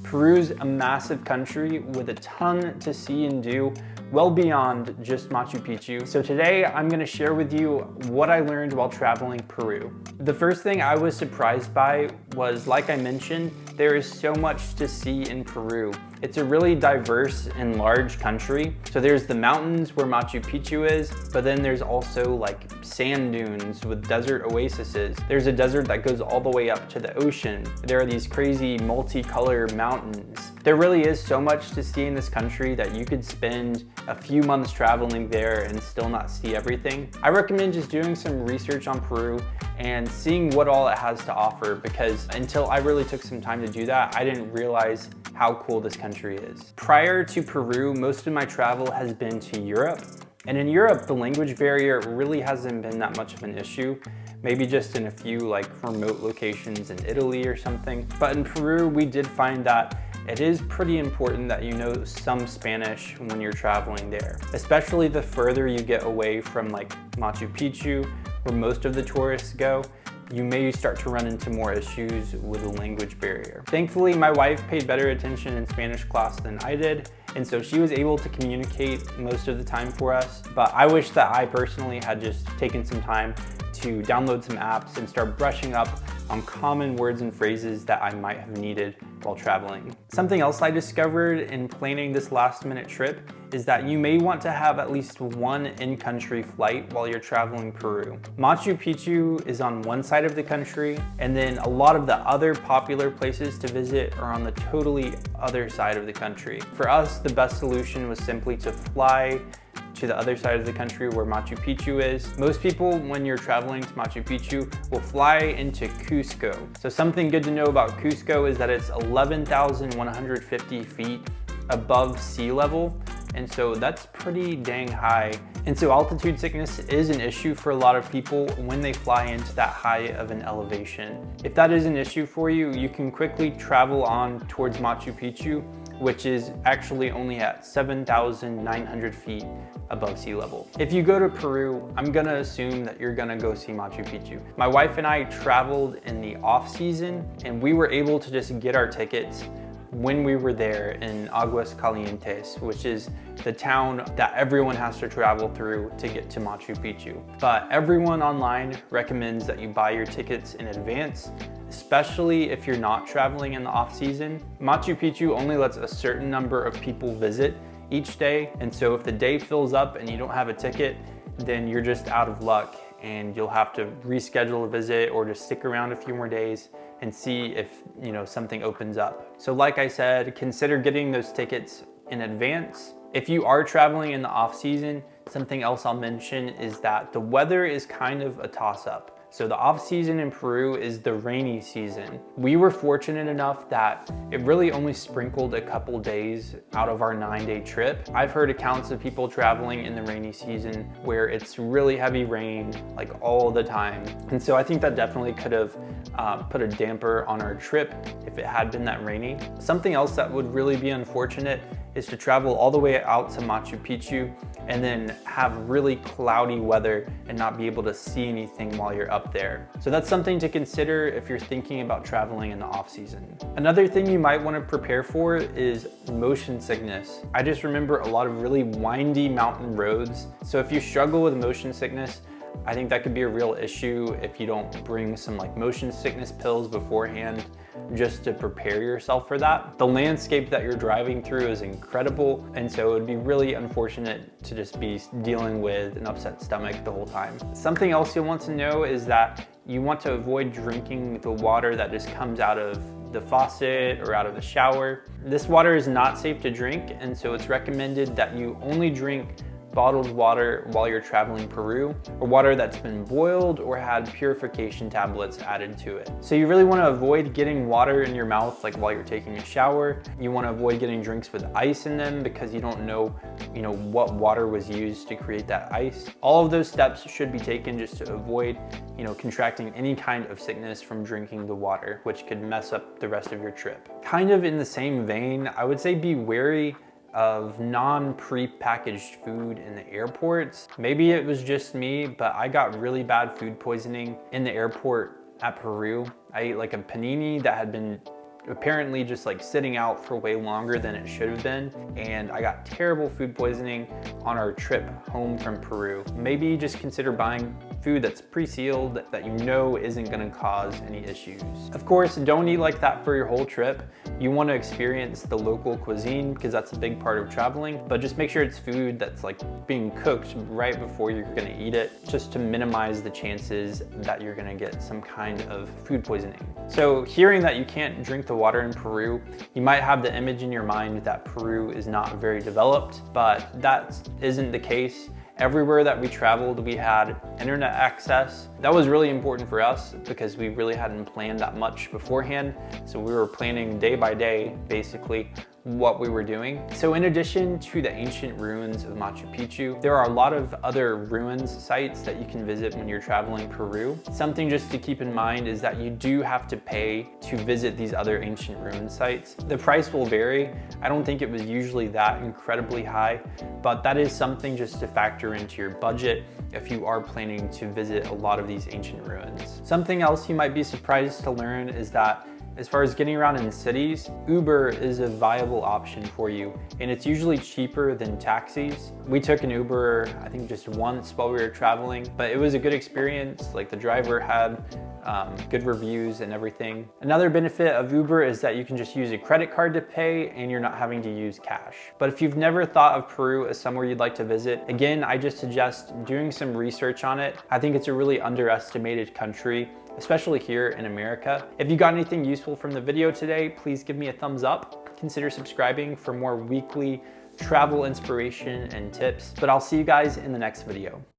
Peru's a massive country with a ton to see and do, well beyond just Machu Picchu. So today I'm going to share with you what I learned while traveling Peru. The first thing I was surprised by was, like I mentioned, there is so much to see in Peru. It's a really diverse and large country. So there's the mountains where Machu Picchu is, but then there's also like sand dunes with desert oases. There's a desert that goes all the way up to the ocean. There are these crazy multicolor mountains. There really is so much to see in this country that you could spend a few months traveling there and still not see everything. I recommend just doing some research on Peru and seeing what all it has to offer, because until I really took some time to do that, I didn't realize how cool this country is. Prior to Peru, most of my travel has been to Europe. And in Europe, the language barrier really hasn't been that much of an issue. Maybe just in a few like remote locations in Italy or something. But in Peru, we did find that it is pretty important that you know some Spanish when you're traveling there, especially the further you get away from like Machu Picchu, where most of the tourists go. You may start to run into more issues with the language barrier. Thankfully, my wife paid better attention in Spanish class than I did, and so she was able to communicate most of the time for us. But I wish that I personally had just taken some time to download some apps and start brushing up on common words and phrases that I might have needed while traveling. Something else I discovered in planning this last-minute trip is that you may want to have at least one in-country flight while you're traveling Peru. Machu Picchu is on one side of the country, and then a lot of the other popular places to visit are on the totally other side of the country. For us, the best solution was simply to fly to the other side of the country where Machu Picchu is. Most people, when you're traveling to Machu Picchu, will fly into Cusco. So something good to know about Cusco is that it's 11,150 feet above sea level. And so that's pretty dang high. And so altitude sickness is an issue for a lot of people when they fly into that high of an elevation. If that is an issue for you, you can quickly travel on towards Machu Picchu, which is actually only at 7,900 feet above sea level. If you go to Peru, I'm gonna assume that you're gonna go see Machu Picchu. My wife and I traveled in the off season, and we were able to just get our tickets when we were there in Aguas Calientes, which is the town that everyone has to travel through to get to Machu Picchu. But everyone online recommends that you buy your tickets in advance, especially if you're not traveling in the off season. Machu Picchu only lets a certain number of people visit each day, and so if the day fills up and you don't have a ticket, then you're just out of luck and you'll have to reschedule a visit or just stick around a few more days and see if something opens up. So like I said, consider getting those tickets in advance. If you are traveling in the off season, something else I'll mention is that the weather is kind of a toss-up. So the off season in Peru is the rainy season. We were fortunate enough that it really only sprinkled a couple days out of our 9-day trip. I've heard accounts of people traveling in the rainy season where it's really heavy rain like all the time. And so I think that definitely could have put a damper on our trip if it had been that rainy. Something else that would really be unfortunate is to travel all the way out to Machu Picchu and then have really cloudy weather and not be able to see anything while you're up there. So that's something to consider if you're thinking about traveling in the off season. Another thing you might want to prepare for is motion sickness. I just remember a lot of really windy mountain roads. So if you struggle with motion sickness, I think that could be a real issue if you don't bring some like motion sickness pills beforehand just to prepare yourself for that. The landscape that you're driving through is incredible, and so it would be really unfortunate to just be dealing with an upset stomach the whole time. Something else you'll want to know is that you want to avoid drinking the water that just comes out of the faucet or out of the shower. This water is not safe to drink, and so it's recommended that you only drink bottled water while you're traveling Peru, or water that's been boiled or had purification tablets added to it. So you really want to avoid getting water in your mouth like while you're taking a shower. You want to avoid getting drinks with ice in them because you don't know, what water was used to create that ice. All of those steps should be taken just to avoid, contracting any kind of sickness from drinking the water, which could mess up the rest of your trip. Kind of in the same vein, I would say be wary of non-pre-packaged food in the airports. Maybe it was just me, but I got really bad food poisoning in the airport at Peru. I ate like a panini that had been apparently just like sitting out for way longer than it should have been. And I got terrible food poisoning on our trip home from Peru. Maybe just consider buying food that's pre-sealed that you know isn't gonna cause any issues. Of course, don't eat like that for your whole trip. You wanna experience the local cuisine because that's a big part of traveling, but just make sure it's food that's like being cooked right before you're gonna eat it, just to minimize the chances that you're gonna get some kind of food poisoning. So hearing that you can't drink the water in Peru, you might have the image in your mind that Peru is not very developed, but that isn't the case. Everywhere that we traveled, we had internet access. That was really important for us because we really hadn't planned that much beforehand. So we were planning day by day, basically, what we were doing. So in addition to the ancient ruins of Machu Picchu, there are a lot of other ruins sites that you can visit when you're traveling Peru. Something just to keep in mind is that you do have to pay to visit these other ancient ruin sites. The price will vary. I don't think it was usually that incredibly high, but that is something just to factor into your budget if you are planning to visit a lot of these ancient ruins. Something else you might be surprised to learn is that as far as getting around in cities, Uber is a viable option for you, and it's usually cheaper than taxis. We took an Uber, I think just once while we were traveling, but it was a good experience. Like the driver had good reviews and everything. Another benefit of Uber is that you can just use a credit card to pay and you're not having to use cash. But if you've never thought of Peru as somewhere you'd like to visit, again, I just suggest doing some research on it. I think it's a really underestimated country, especially here in America. If you got anything useful from the video today, please give me a thumbs up. Consider subscribing for more weekly travel inspiration and tips, but I'll see you guys in the next video.